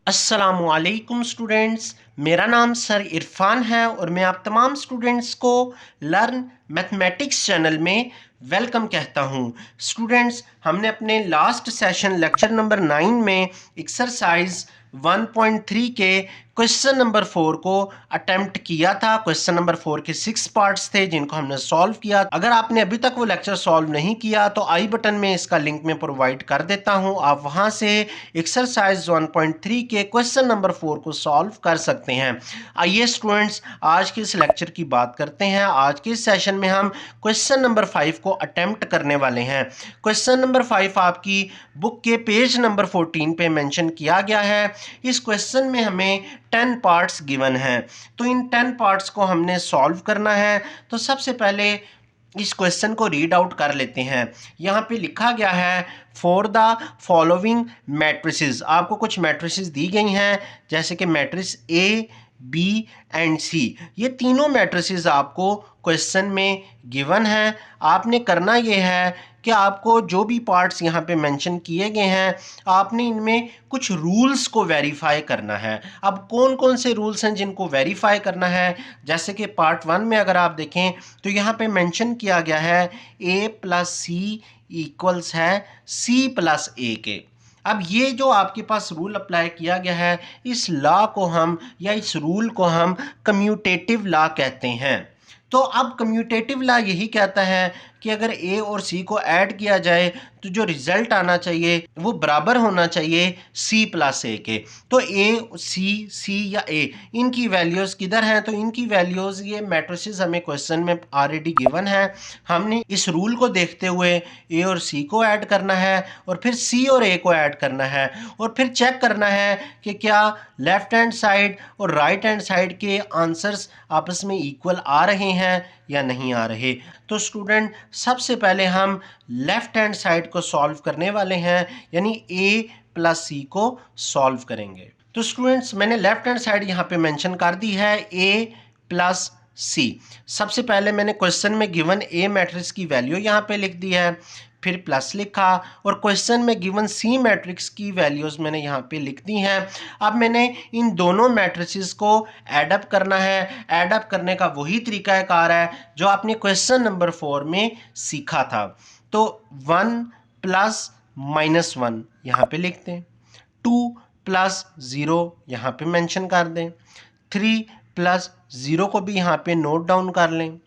अस्सलामुअलैकुम स्टूडेंट्स, मेरा नाम सर इरफान है और मैं आप तमाम स्टूडेंट्स को लर्न मैथमेटिक्स चैनल में वेलकम कहता हूं। स्टूडेंट्स, हमने अपने लास्ट सेशन लेक्चर नंबर 9 में एक्सरसाइज 1.3 के क्वेश्चन नंबर 4 को अटेम्प्ट किया था। क्वेश्चन नंबर 4 के 6 पार्ट्स थे जिनको हमने सॉल्व किया। अगर आपने अभी तक वो लेक्चर सॉल्व नहीं किया तो आई बटन में इसका लिंक में प्रोवाइड कर देता हूं, आप वहां से एक्सरसाइज 1.3 के क्वेश्चन नंबर 4 को सॉल्व कर सकते हैं। आइए स्टूडेंट्स, आज के इस लेक्चर की बात करते हैं। आज के इस सेशन में हम क्वेश्चन नंबर 5 को अटेम्प्ट करने वाले हैं। क्वेश्चन नंबर 5 आपकी बुक के पेज नंबर 14 पे मेंशन किया गया है। इस क्वेश्चन में हमें 10 पार्ट्स गिवन हैं, तो इन 10 पार्ट्स को हमने सॉल्व करना है। तो सबसे पहले इस क्वेश्चन को रीड आउट कर लेते हैं। यहाँ पे लिखा गया है फॉर द फॉलोइंग मैट्रिसेस। आपको कुछ मैट्रिसेस दी गई हैं जैसे कि मैट्रिक्स ए, बी एंड सी। ये तीनों मैट्रिसेस आपको क्वेश्चन में गिवन है। आपने करना ये है कि आपको जो भी पार्ट्स यहाँ पे मेंशन किए गए हैं, आपने इनमें कुछ रूल्स को वेरीफाई करना है। अब कौन कौन से रूल्स हैं जिनको वेरीफाई करना है? जैसे कि पार्ट 1 में अगर आप देखें तो यहाँ पे मेंशन किया गया है a प्लस सी इक्वल्स है c प्लस a के। अब ये जो आपके पास रूल अप्लाई किया गया है, इस लॉ को हम या इस रूल को हम कम्यूटेटिव लॉ कहते हैं। तो अब कम्यूटेटिव लॉ यही कहता है कि अगर ए और सी को ऐड किया जाए तो जो रिजल्ट आना चाहिए वो बराबर होना चाहिए सी प्लस ए के। तो ए, सी या ए, इनकी वैल्यूज़ किधर हैं? तो इनकी वैल्यूज़ ये मैट्रिसेस हमें क्वेश्चन में ऑलरेडी गिवन है। हमने इस रूल को देखते हुए ए और सी को ऐड करना है और फिर सी और ए को ऐड करना है और फिर चेक करना है कि क्या लेफ्ट हैंड साइड और राइट हैंड साइड के आंसर्स आपस में इक्वल आ रहे हैं या नहीं आ रहे। तो स्टूडेंट, सबसे पहले हम लेफ्ट हैंड साइड को सॉल्व करने वाले हैं, यानी ए प्लस सी को सॉल्व करेंगे। तो स्टूडेंट्स, मैंने लेफ्ट हैंड साइड यहाँ पे मेंशन कर दी है ए प्लस सी। सबसे पहले मैंने क्वेश्चन में गिवन ए मैट्रिक्स की वैल्यू यहाँ पे लिख दी है, फिर प्लस लिखा और क्वेश्चन में गिवन सी मैट्रिक्स की वैल्यूज़ मैंने यहाँ पे लिख दी हैं। अब मैंने इन दोनों मैट्रिसेस को एडअप करना है। एडअप करने का वही तरीकाकार है जो आपने क्वेश्चन नंबर 4 में सीखा था। तो 1 प्लस माइनस 1 यहाँ पे लिख दें, 2 प्लस 0 यहाँ पे मेंशन कर दें, 3 प्लस 0 को भी यहाँ पे नोट डाउन कर लें,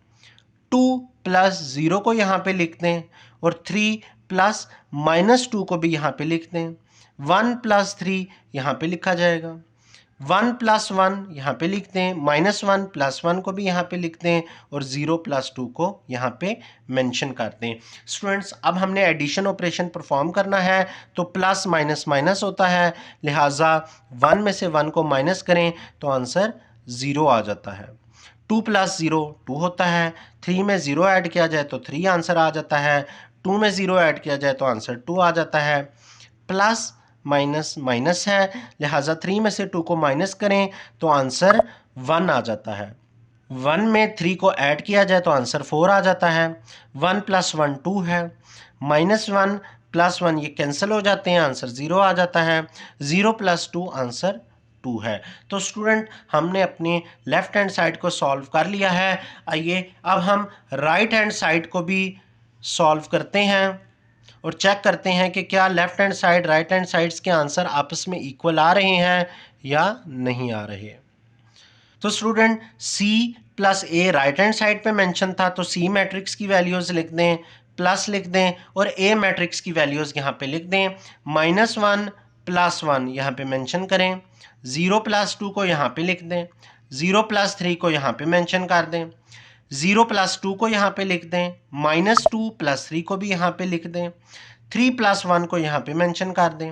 2 प्लस 0 को यहाँ पे लिख दें और 3 प्लस माइनस 2 को भी यहाँ पे लिख दें। 1 प्लस 3 यहाँ पे लिखा जाएगा, 1 प्लस 1 यहाँ पे लिख दें, माइनस 1 प्लस 1 को भी यहाँ पे लिख दें और 0 प्लस 2 को यहाँ पे मेंशन कर दें। स्टूडेंट्स, अब हमने एडिशन ऑपरेशन परफॉर्म करना है तो प्लस माइनस माइनस होता है, लिहाजा 1 में से 1 को माइनस करें तो आंसर 0 आ जाता है। 2 प्लस 0 2 होता है, 3 में 0 ऐड किया जाए तो 3 आंसर आ जाता है, 2 में 0 ऐड किया जाए तो आंसर 2 आ जाता है। प्लस माइनस माइनस है, लिहाजा 3 में से 2 को माइनस करें तो आंसर 1 आ जाता है। 1 में 3 को ऐड किया जाए तो आंसर 4 आ जाता है। 1 प्लस 1 2 है, माइनस 1 प्लस 1 ये कैंसिल हो जाते हैं, आंसर 0 आ जाता है। 0 प्लस 2 आंसर 2 है। तो स्टूडेंट, हमने अपने लेफ्ट हैंड साइड को सॉल्व कर लिया है। आइए अब हम राइट हैंड साइड को भी सॉल्व करते हैं और चेक करते हैं कि क्या left hand side right hand sides के आंसर आपस में इक्वल आ रहे हैं या नहीं आ रहे। तो स्टूडेंट, C प्लस ए राइट हैंड साइड पे मेंशन था तो C मैट्रिक्स की वैल्यूज़ लिख दें, प्लस लिख दें और A मैट्रिक्स की वैल्यूज़ यहाँ पे लिख दें। -1 प्लस 1 यहाँ पे मेंशन करें, 0 प्लस 2 को यहाँ पे लिख दें, 0 प्लस 3 को यहाँ पे मेंशन कर दें, 0 प्लस 2 को यहाँ पे लिख दें, -2 प्लस 3 को भी यहाँ पे लिख दें, 3 प्लस 1 को यहाँ पे मेंशन कर दें,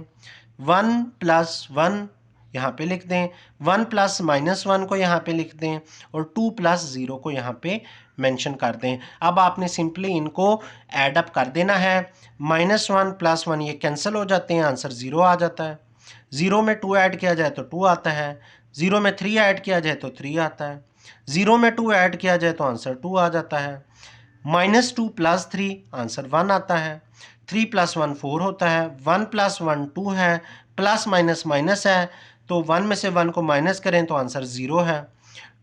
1 प्लस 1 यहाँ पे लिख दें, 1 प्लस माइनस 1 को यहाँ पे लिख दें और 2 प्लस 0 को यहाँ पे मेंशन कर दें। अब आपने सिंपली इनको ऐडअप कर देना है। -1 प्लस 1 ये कैंसिल हो जाते हैं, आंसर 0 आ जाता है। 0 में 2 ऐड किया जाए तो 2 आता है, 0 में 3 ऐड किया जाए तो 3 आता है, 0 में 2 ऐड किया जाए तो आंसर 2 आ जाता है। -2 प्लस 3 आंसर 1 आता है, 3 प्लस 1 4 होता है, 1 प्लस 1 2 है, प्लस माइनस माइनस है तो 1 में से 1 को माइनस करें तो आंसर 0 है।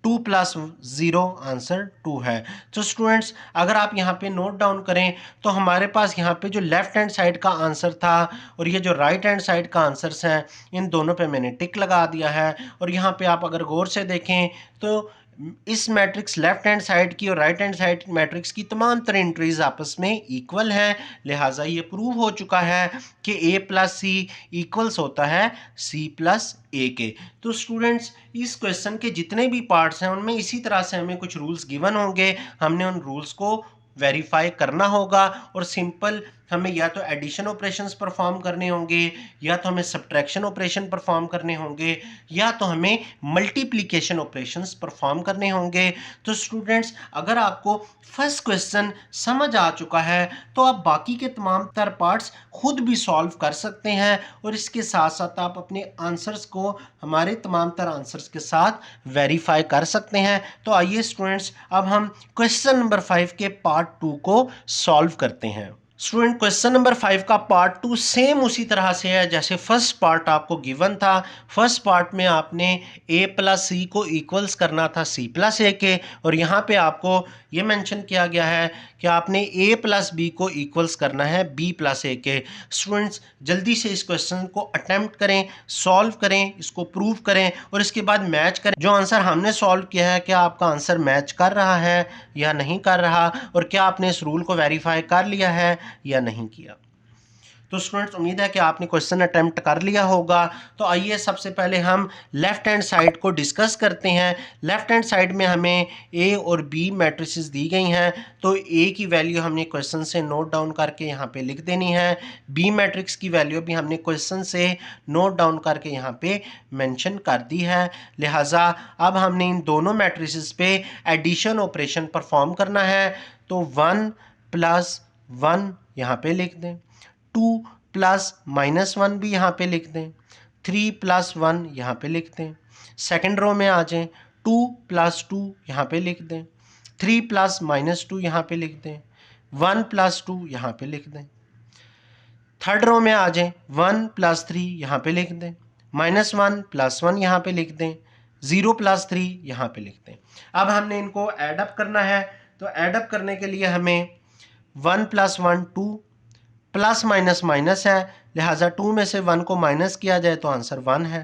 2 प्लस 0 आंसर 2 है। तो स्टूडेंट्स अगर आप यहाँ पे नोट डाउन करें तो हमारे पास यहाँ पे जो लेफ्ट हैंड साइड का आंसर था और ये जो राइट हैंड साइड का आंसर्स हैं, इन दोनों पे मैंने टिक लगा दिया है। और यहाँ पे आप अगर गौर से देखें तो इस मैट्रिक्स लेफ्ट हैंड साइड की और राइट हैंड साइड मैट्रिक्स की तमाम तरह एंट्रीज आपस में इक्वल हैं, लिहाजा ये प्रूव हो चुका है कि a प्लस सी इक्वल्स होता है c प्लस ए के। तो स्टूडेंट्स इस क्वेश्चन के जितने भी पार्ट्स हैं उनमें इसी तरह से हमें कुछ रूल्स गिवन होंगे, हमने उन रूल्स को वेरीफाई करना होगा और सिंपल हमें या तो एडिशन ऑपरेशंस परफॉर्म करने होंगे, या तो हमें सब्ट्रैक्शन ऑपरेशन परफॉर्म करने होंगे, या तो हमें मल्टीप्लिकेशन ऑपरेशंस परफॉर्म करने होंगे। तो स्टूडेंट्स अगर आपको फर्स्ट क्वेश्चन समझ आ चुका है तो आप बाकी के तमाम तर पार्ट्स खुद भी सॉल्व कर सकते हैं और इसके साथ साथ आप अपने आंसर्स को हमारे तमाम तर आंसर्स के साथ वेरीफाई कर सकते हैं। तो आइए स्टूडेंट्स अब हम क्वेश्चन नंबर 5 के पार्ट 2 को सॉल्व करते हैं। स्टूडेंट क्वेश्चन नंबर 5 का पार्ट 2 सेम उसी तरह से है जैसे फर्स्ट पार्ट आपको गिवन था। फर्स्ट पार्ट में आपने a प्लस सी को इक्वल्स करना था c प्लस ए के, और यहाँ पे आपको ये मेंशन किया गया है कि आपने a प्लस बी को इक्वल्स करना है b प्लस ए के। स्टूडेंट्स जल्दी से इस क्वेश्चन को अटेम्प्ट करें, सॉल्व करें, इसको प्रूव करें और इसके बाद मैच करें। जो आंसर हमने सॉल्व किया है क्या आपका आंसर मैच कर रहा है या नहीं कर रहा, और क्या आपने इस रूल को वेरीफाई कर लिया है या नहीं किया। तो स्टूडेंट्स उम्मीद है कि आपने क्वेश्चन अटेम्प्ट कर लिया होगा। तो आइए सबसे पहले हम लेफ्ट हैंड साइड को डिस्कस करते हैं। लेफ्ट हैंड साइड में हमें ए और बी मैट्रिसेस दी गई हैं, तो ए की वैल्यू हमने क्वेश्चन से नोट डाउन करके यहाँ पे लिख देनी है, बी मैट्रिक्स की वैल्यू भी हमने क्वेश्चन से नोट डाउन करके यहाँ पे मेंशन कर दी है। लिहाजा अब हमने इन दोनों मैट्रिसेस पे एडिशन ऑपरेशन परफॉर्म करना है। तो 1 प्लस 1 यहाँ पे लिख दें, 2 प्लस माइनस 1 भी यहाँ पे लिख दें, 3 प्लस 1 यहाँ पे लिख दें। सेकेंड रो में आ जाएं, 2 प्लस 2 यहाँ पे लिख दें, 3 प्लस माइनस 2 यहाँ पे लिख दें, 1 प्लस 2 यहाँ पे लिख दें। थर्ड रो में आ जाएं, 1 प्लस 3 यहाँ पे लिख दें, माइनस 1 प्लस 1 यहाँ पे लिख दें, 0 प्लस 3 यहाँ पे लिख दें। अब हमने इनको एडअप करना है, तो एडअप करने के लिए हमें 1 प्लस 1 2 प्लस माइनस माइनस है, लिहाजा 2 में से 1 को माइनस किया जाए तो आंसर 1 है।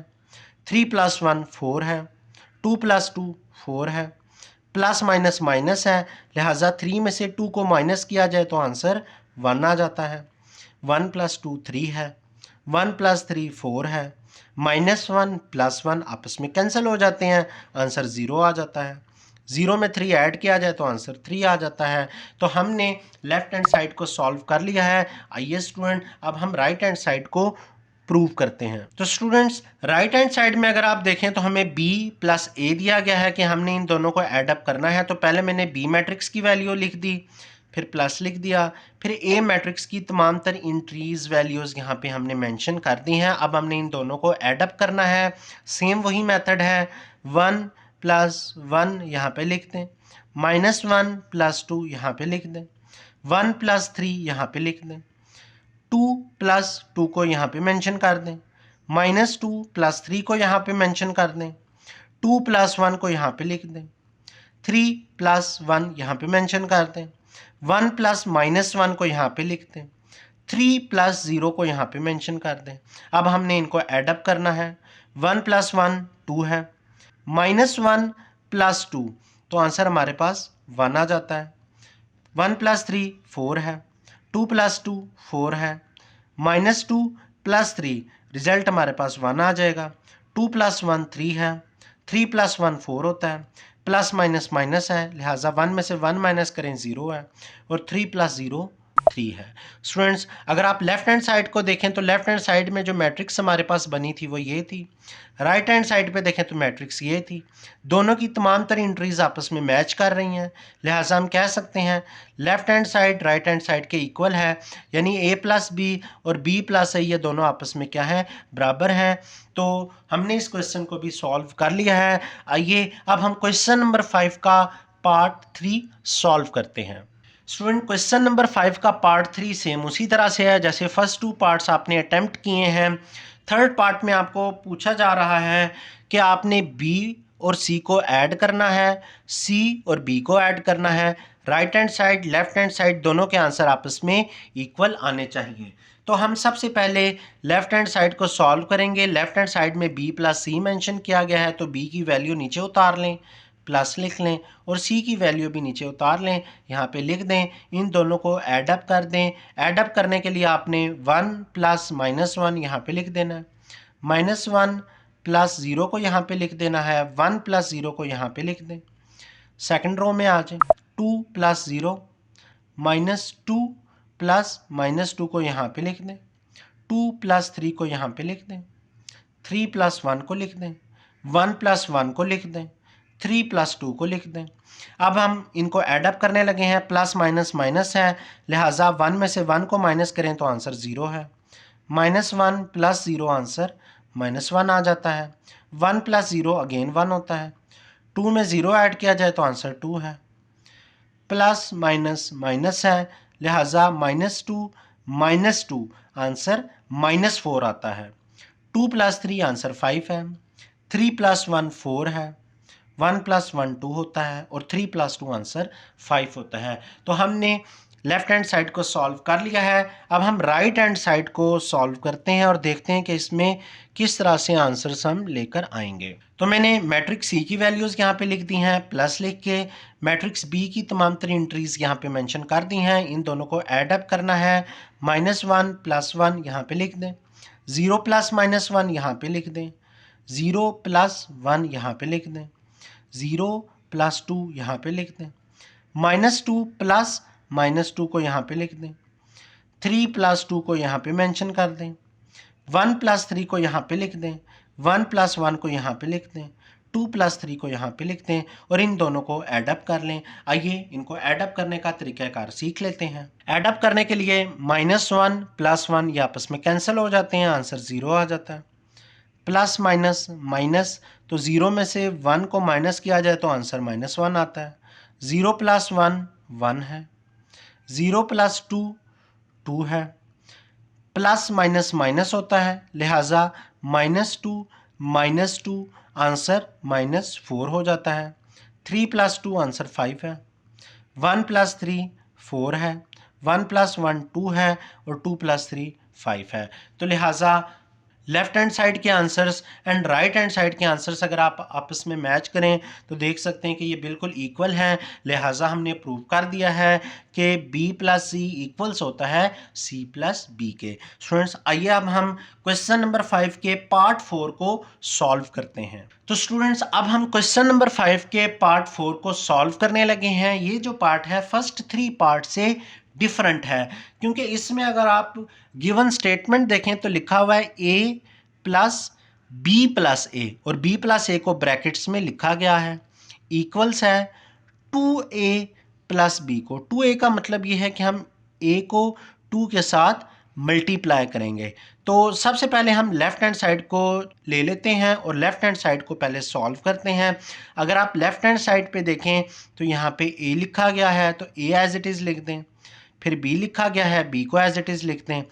3 प्लस 1 4 है, 2 प्लस 2 4 है, प्लस माइनस माइनस है, लिहाजा 3 में से 2 को माइनस किया जाए तो आंसर 1 आ जाता है। 1 प्लस 2 3 है, 1 प्लस 3 4 है, माइनस 1 प्लस 1 आपस में कैंसिल हो जाते हैं, आंसर 0 आ जाता है। 0 में 3 ऐड किया जाए तो आंसर 3 आ जाता है। तो हमने लेफ्ट हैंड साइड को सॉल्व कर लिया है। आइए स्टूडेंट अब हम राइट हैंड साइड को प्रूव करते हैं। तो स्टूडेंट्स राइट हैंड साइड में अगर आप देखें तो हमें b प्लस ए दिया गया है कि हमने इन दोनों को एडअप करना है। तो पहले मैंने b मैट्रिक्स की वैल्यू लिख दी, फिर प्लस लिख दिया, फिर a मैट्रिक्स की तमाम तर इंट्रीज वैल्यूज़ यहाँ पे हमने मेंशन कर दी हैं। अब हमने इन दोनों को एडअप करना है। सेम वही मेथड है, 1 प्लस 1 यहाँ पे लिख दें, माइनस 1 प्लस 2 यहाँ पे लिख दें, 1 प्लस 3 यहाँ पे लिख दें, 2 प्लस 2 को यहाँ पे मेंशन कर दें, माइनस 2 प्लस 3 को यहाँ पे मेंशन कर दें, 2 प्लस 1 को यहाँ पे लिख दें, 3 प्लस 1 यहाँ पे मेंशन कर दें, 1 प्लस माइनस 1 को यहाँ पे लिख दें, 3 प्लस 0 को यहाँ पे मेंशन कर दें। अब हमने इनको एडअप करना है। 1 प्लस 1 2 है, माइनस 1 प्लस 2 तो आंसर हमारे पास 1 आ जाता है। 1 प्लस 3 4 है, 2 प्लस 2 4 है, माइनस 2 प्लस 3 रिजल्ट हमारे पास 1 आ जाएगा। 2 प्लस 1 3 है, 3 प्लस 1 4 होता है, प्लस माइनस माइनस है, लिहाजा 1 में से 1 माइनस करें 0 है, और 3 प्लस 0 3 है। स्टूडेंट्स अगर आप लेफ्ट हैंड साइड को देखें तो लेफ्ट हैंड साइड में जो मैट्रिक्स हमारे पास बनी थी वो ये थी, राइट हैंड साइड पे देखें तो मैट्रिक्स ये थी। दोनों की तमाम तरह एंट्रीज आपस में मैच कर रही हैं, लिहाजा हम कह सकते हैं left hand side right hand side के इक्वल है, यानी a प्लस बी और b प्लस ए ये दोनों आपस में क्या है, बराबर हैं। तो हमने इस क्वेश्चन को भी सॉल्व कर लिया है। आइए अब हम क्वेश्चन नंबर 5 का पार्ट 3 सॉल्व करते हैं। स्टूडेंट क्वेश्चन नंबर 5 का पार्ट 3 सेम उसी तरह से है जैसे फर्स्ट 2 पार्ट्स आपने अटेम्प्ट किए हैं। थर्ड पार्ट में आपको पूछा जा रहा है कि आपने बी और सी को ऐड करना है, सी और बी को ऐड करना है। Right hand side left hand side दोनों के आंसर आपस में इक्वल आने चाहिए। तो हम सबसे पहले लेफ्ट हैंड साइड को सॉल्व करेंगे। लेफ्ट हैंड साइड में b प्लस सी मैंशन किया गया है, तो b की वैल्यू नीचे उतार लें, प्लस लिख लें, और c की वैल्यू भी नीचे उतार लें, यहाँ पे लिख दें। इन दोनों को ऐड अप कर दें। ऐड अप करने के लिए आपने 1 प्लस -1 यहाँ पे लिख देना है, -1 प्लस 0 को यहाँ पे लिख देना है, 1 प्लस 0 को यहाँ पे लिख दें। सेकंड रो में आ जाए, 2 प्लस 0 -2 प्लस -2 को यहाँ पे लिख दें, 2 प्लस 3 को यहाँ पे लिख दें, 3 प्लस 1 को लिख दें, 1 प्लस 1 को लिख दें, 3 प्लस 2 को लिख दें। अब हम इनको ऐड अप करने लगे हैं। प्लस माइनस माइनस है, लिहाजा 1 में से 1 को माइनस करें तो आंसर 0 है। -1 प्लस 0 आंसर -1 आ जाता है। 1 प्लस 0 अगेन 1 होता है। 2 में 0 ऐड किया जाए तो आंसर 2 है। प्लस माइनस माइनस है, लिहाजा -2 आंसर -4 आता है। 2 प्लस 3 आंसर 5 है। 3 प्लस 1 4 है। 1 प्लस 1 2 होता है, और 3 प्लस 2 आंसर 5 होता है। तो हमने लेफ्ट हैंड साइड को सॉल्व कर लिया है। अब हम राइट हैंड साइड को सॉल्व करते हैं और देखते हैं कि इसमें किस तरह से आंसर्स हम लेकर आएंगे। तो मैंने मैट्रिक्स सी की वैल्यूज़ यहाँ पे लिख दी हैं, प्लस लिख के मैट्रिक्स बी की तमाम तरीन एंट्रीज यहाँ पे मेंशन कर दी हैं। इन दोनों को ऐड अप करना है। -1 प्लस 1 यहाँ पे लिख दें, 0 प्लस -1 यहाँ पे लिख दें, 0 प्लस 1 यहाँ पे लिख दें, 0 प्लस 2 यहाँ पे लिख दें, -2 प्लस -2 को यहाँ पे लिख दें, 3 प्लस 2 को यहाँ पे मेंशन कर दें, 1 प्लस 3 को यहाँ पे लिख दें, 1 प्लस 1 को यहाँ पे लिख दें, 2 प्लस 3 को यहाँ पे लिख दें, और इन दोनों को ऐड अप कर लें। आइए इनको ऐड अप करने का तरीक़ाकार सीख लेते हैं। ऐड अप करने के लिए -1 प्लस 1 ये आपस में कैंसिल हो जाते हैं, आंसर 0 आ जाता है। प्लस माइनस माइनस, तो 0 में से 1 को माइनस किया जाए तो आंसर -1 आता है। 0 प्लस 1 1 है, 0 प्लस 2 2 है। प्लस माइनस माइनस होता है, लिहाजा -2 आंसर -4 हो जाता है। 3 प्लस 2 आंसर 5 है। 1 प्लस 3 4 है, 1 प्लस 1 2 है, और 2 प्लस 3 5 है। तो लिहाजा लेफ्ट हैंड साइड के answers and right hand side के आंसर्स अगर आप आपस में मैच करें तो देख सकते हैं कि ये बिल्कुल इक्वल हैं। लिहाजा हमने प्रूव कर दिया है कि b प्लस सी इक्वल्स होता है c प्लस बी के। स्टूडेंट्स आइए अब हम क्वेश्चन नंबर 5 के पार्ट 4 को सॉल्व करते हैं। तो स्टूडेंट्स अब हम क्वेश्चन नंबर 5 के पार्ट 4 को सॉल्व करने लगे हैं। ये जो पार्ट है फर्स्ट 3 पार्ट से डिफरेंट है, क्योंकि इसमें अगर आप गिवन स्टेटमेंट देखें तो लिखा हुआ है a प्लस बी प्लस ए, और b प्लस ए को ब्रैकेट्स में लिखा गया है, इक्वल्स है 2a प्लस बी को। 2a का मतलब ये है कि हम a को 2 के साथ मल्टीप्लाई करेंगे। तो सबसे पहले हम लेफ़्ट हैंड साइड को ले लेते हैं और लेफ़्ट हैंड साइड को पहले सॉल्व करते हैं। अगर आप लेफ़्ट हैंड साइड पे देखें तो यहाँ पे a लिखा गया है, तो a एज इट इज़ लिख दें। फिर b लिखा गया है, b को एज इट इज़ लिख दें।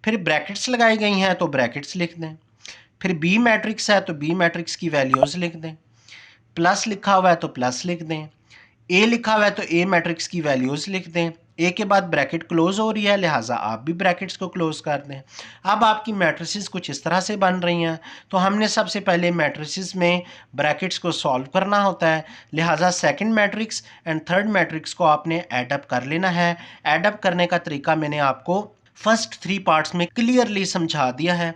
फिर ब्रैकेट्स लगाई गई हैं तो ब्रैकेट्स लिख दें। फिर b मैट्रिक्स है तो b मैट्रिक्स की वैल्यूज़ लिख दें। प्लस लिखा हुआ है तो प्लस लिख दें। a लिखा हुआ है तो a मैट्रिक्स की वैल्यूज़ लिख दें। a के बाद ब्रैकेट क्लोज हो रही है, लिहाजा आप भी ब्रैकेट्स को क्लोज कर दें। अब आपकी मैट्रिसेस कुछ इस तरह से बन रही हैं। तो हमने सबसे पहले मैट्रिसेस में ब्रैकेट्स को सॉल्व करना होता है, लिहाजा second matrix and third matrix को आपने ऐड अप कर लेना है। ऐड अप करने का तरीका मैंने आपको फर्स्ट 3 पार्ट्स में क्लियरली समझा दिया है,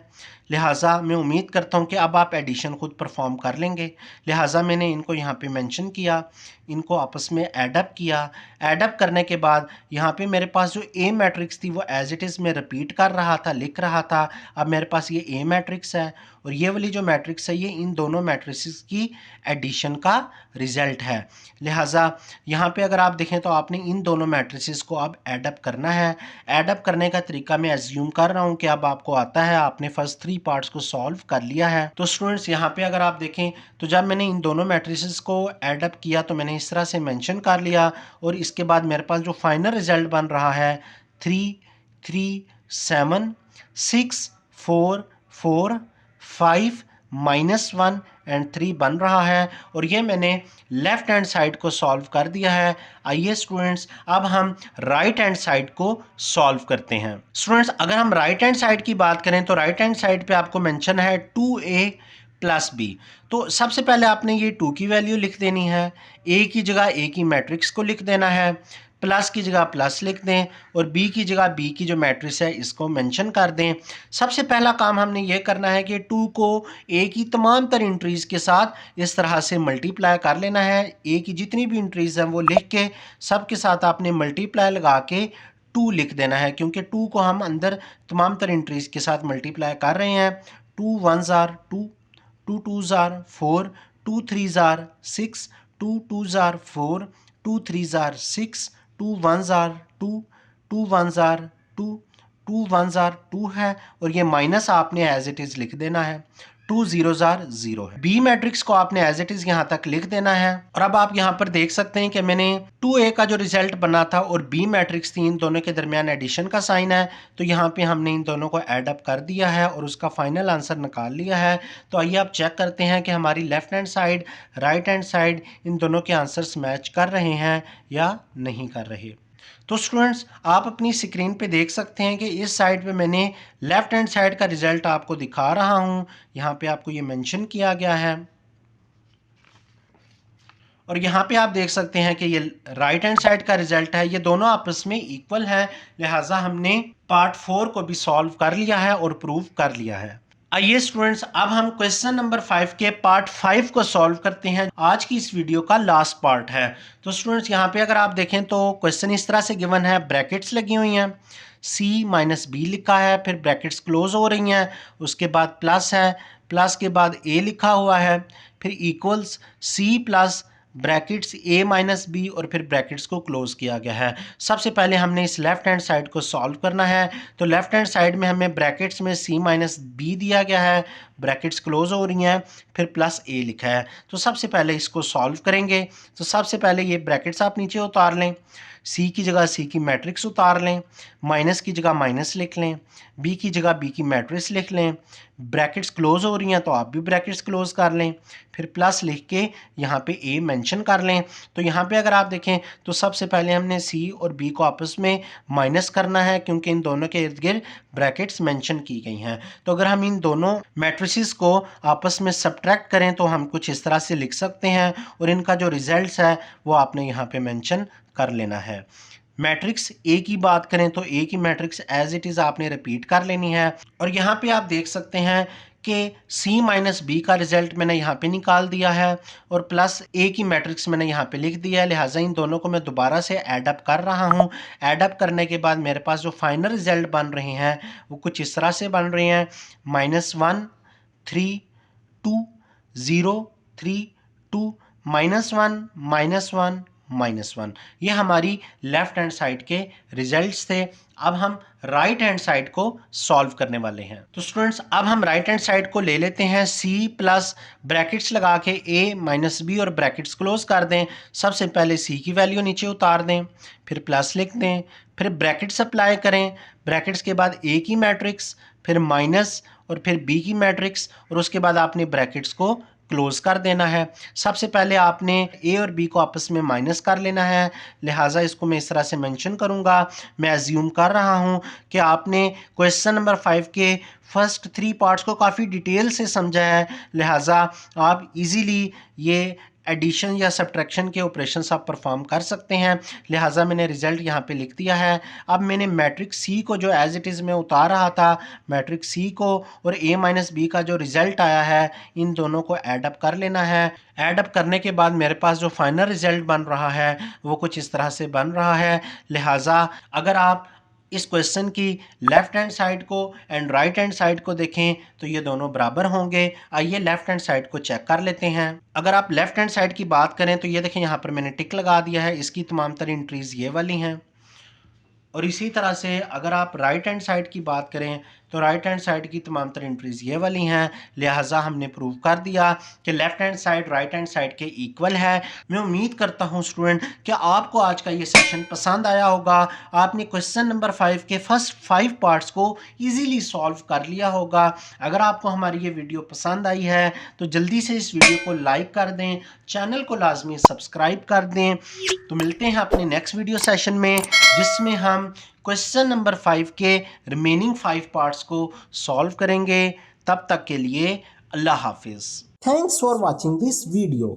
लिहाजा मैं उम्मीद करता हूं कि अब आप एडिशन खुद परफॉर्म कर लेंगे। लिहाजा मैंने इनको यहाँ पे मेंशन किया, इनको आपस में ऐड अप किया। ऐड अप करने के बाद यहाँ पे मेरे पास जो ए मैट्रिक्स थी वो एज इट इज़ मैं रिपीट कर रहा था, लिख रहा था। अब मेरे पास ये ए मैट्रिक्स है और ये वाली जो मैट्रिक्स है ये इन दोनों मैट्रिक्स की एडिशन का रिजल्ट है। लिहाजा यहाँ पे अगर आप देखें तो आपने इन दोनों मैट्रिक्स को अब ऐड अप करना है। ऐड अप करने का तरीका मैं एज्यूम कर रहा हूँ कि अब आपको आता है, आपने फर्स्ट 3 पार्ट्स को सॉल्व कर लिया है। तो स्टूडेंट्स यहाँ पे अगर आप देखें तो जब मैंने इन दोनों मैट्रिसेस को ऐड अप किया तो मैंने इस तरह से मेंशन कर लिया, और इसके बाद मेरे पास जो फाइनल रिजल्ट बन रहा है 3 3 7 6 4 4, 5, -1 एंड 3 बन रहा है और ये मैंने लेफ्ट हैंड साइड को सॉल्व कर दिया है। आइए स्टूडेंट्स अब हम राइट हैंड साइड को सॉल्व करते हैं। स्टूडेंट्स अगर हम राइट हैंड साइड की बात करें तो राइट हैंड साइड पे आपको मेंशन है 2a प्लस b। तो सबसे पहले आपने ये 2 की वैल्यू लिख देनी है, a की जगह a की मैट्रिक्स को लिख देना है, प्लस की जगह प्लस लिख दें और b की जगह b की जो मैट्रिक्स है इसको मेंशन कर दें। सबसे पहला काम हमने ये करना है कि 2 को a की तमाम तर इंट्रीज़ के साथ इस तरह से मल्टीप्लाई कर लेना है। a की जितनी भी इंट्रीज़ हैं वो लिख के सब के साथ आपने मल्टीप्लाई लगा के 2 लिख देना है, क्योंकि 2 को हम अंदर तमाम तर इंट्रीज़ के साथ मल्टीप्लाई कर रहे हैं। 2 1s are 2, 2 2s are 4, 2 3s are 6, 2 2s are 4, 2 3s are 6, 2 1s are 2, 2 1s are 2, 2 1s are 2 है और ये माइनस आपने एज इट इज़ लिख देना है। 2 zeros are 0 है। बी मैट्रिक्स को आपने एज इट इज़ यहाँ तक लिख देना है और अब आप यहाँ पर देख सकते हैं कि मैंने 2a का जो रिजल्ट बना था और बी मैट्रिक्स थी, इन दोनों के दरमियान एडिशन का साइन है, तो यहाँ पे हमने इन दोनों को ऐड अप कर दिया है और उसका फाइनल आंसर निकाल लिया है। तो आइए आप चेक करते हैं कि हमारी left hand side, right hand side इन दोनों के आंसर्स मैच कर रहे हैं या नहीं कर रहे। तो स्टूडेंट्स आप अपनी स्क्रीन पे देख सकते हैं कि इस साइड पे मैंने लेफ्ट हैंड साइड का रिजल्ट आपको दिखा रहा हूँ, यहाँ पे आपको ये मेंशन किया गया है और यहाँ पे आप देख सकते हैं कि ये राइट हैंड साइड का रिजल्ट है। ये दोनों आपस में इक्वल है, लिहाजा हमने पार्ट 4 को भी सॉल्व कर लिया है और प्रूव कर लिया है। आइए स्टूडेंट्स अब हम क्वेश्चन नंबर 5 के पार्ट 5 को सॉल्व करते हैं। आज की इस वीडियो का लास्ट पार्ट है। तो स्टूडेंट्स यहाँ पे अगर आप देखें तो क्वेश्चन इस तरह से गिवन है, ब्रैकेट्स लगी हुई हैं, c माइनस बी लिखा है, फिर ब्रैकेट्स क्लोज हो रही हैं, उसके बाद प्लस है, प्लस के बाद a लिखा हुआ है, फिर equals c plus brackets a minus B और फिर ब्रैकेट्स को क्लोज किया गया है। सबसे पहले हमने इस लेफ्ट हैंड साइड को सॉल्व करना है। तो लेफ्ट हैंड साइड में हमें ब्रैकेट्स में c माइनस बी दिया गया है, ब्रैकेट्स क्लोज हो रही हैं, फिर प्लस a लिखा है। तो सबसे पहले इसको सॉल्व करेंगे। तो सबसे पहले ये ब्रैकेट्स आप नीचे उतार लें, c की जगह c की मैट्रिक्स उतार लें, माइनस की जगह माइनस लिख लें, b की जगह b की मैट्रिक्स लिख लें, ब्रैकेट्स क्लोज हो रही हैं तो आप भी ब्रैकेट्स क्लोज कर लें, फिर प्लस लिख के यहाँ पे a मेंशन कर लें। तो यहाँ पे अगर आप देखें तो सबसे पहले हमने c और b को आपस में माइनस करना है, क्योंकि इन दोनों के इर्द गिर्द ब्रैकेट्स मेंशन की गई हैं। तो अगर हम इन दोनों मैट्रिसेस को आपस में सब्ट्रैक्ट करें तो हम कुछ इस तरह से लिख सकते हैं और इनका जो रिजल्ट्स है वो आपने यहाँ पे मेंशन कर लेना है। मैट्रिक्स ए की बात करें तो ए की मैट्रिक्स एज इट इज़ आपने रिपीट कर लेनी है और यहाँ पे आप देख सकते हैं कि c माइनस बी का रिजल्ट मैंने यहाँ पे निकाल दिया है और प्लस a की मैट्रिक्स मैंने यहाँ पे लिख दिया है। लिहाजा इन दोनों को मैं दोबारा से ऐड अप कर रहा हूँ। ऐड अप करने के बाद मेरे पास जो फाइनल रिजल्ट बन रहे हैं वो कुछ इस तरह से बन रहे हैं, -1 3 2 0 3 2 -1 -1 -1। ये हमारी लेफ्ट हैंड साइड के रिजल्ट्स थे। अब हम राइट हैंड साइड को सॉल्व करने वाले हैं। तो स्टूडेंट्स अब हम राइट हैंड साइड को ले लेते हैं, c प्लस ब्रैकेट्स लगा के a माइनस बी और ब्रैकेट्स क्लोज कर दें। सबसे पहले c की वैल्यू नीचे उतार दें, फिर प्लस लिख दें, फिर ब्रैकेट्स अप्लाई करें, ब्रैकेट्स के बाद a की मैट्रिक्स, फिर माइनस और फिर b की मैट्रिक्स और उसके बाद आपने ब्रैकेट्स को क्लोज कर देना है। सबसे पहले आपने a और b को आपस में माइनस कर लेना है, लिहाजा इसको मैं इस तरह से मेंशन करूंगा। मैं अज्यूम कर रहा हूं कि आपने क्वेश्चन नंबर 5 के फर्स्ट 3 पार्ट्स को काफ़ी डिटेल से समझा है, लिहाजा आप इजीली ये एडिशन या सब्ट्रैक्शन के ऑपरेशंस आप परफॉर्म कर सकते हैं। लिहाजा मैंने रिज़ल्ट यहाँ पे लिख दिया है। अब मैंने मैट्रिक्स सी को जो एज इट इज़ में उतार रहा था, मैट्रिक्स सी को और a माइनस बी का जो रिज़ल्ट आया है इन दोनों को ऐड अप कर लेना है। ऐड अप करने के बाद मेरे पास जो फाइनल रिज़ल्ट बन रहा है वो कुछ इस तरह से बन रहा है। लिहाजा अगर आप इस क्वेश्चन की लेफ्ट हैंड साइड को एंड राइट हैंड साइड को देखें तो ये दोनों बराबर होंगे। आइए लेफ्ट हैंड साइड को चेक कर लेते हैं। अगर आप लेफ्ट हैंड साइड की बात करें तो ये देखें यहाँ पर मैंने टिक लगा दिया है, इसकी तमाम तर एंट्रीज ये वाली हैं। और इसी तरह से अगर आप राइट हैंड साइड की बात करें तो राइट हैंड साइड की तमाम तर एंट्रीज ये वाली हैं, लिहाजा हमने प्रूव कर दिया कि left hand side right hand side के इक्वल है। मैं उम्मीद करता हूँ स्टूडेंट कि आपको आज का ये सेशन पसंद आया होगा। आपने क्वेश्चन नंबर 5 के फर्स्ट 5 पार्ट्स को ईजीली सॉल्व कर लिया होगा। अगर आपको हमारी ये वीडियो पसंद आई है तो जल्दी से इस वीडियो को लाइक कर दें, चैनल को लाजमी सब्सक्राइब कर दें। तो मिलते हैं अपने नेक्स्ट वीडियो सेशन में, जिसमें हम क्वेश्चन नंबर 5 के रिमेनिंग 5 पार्ट्स को सॉल्व करेंगे। तब तक के लिए अल्लाह हाफिज़। Thanks for watching this video.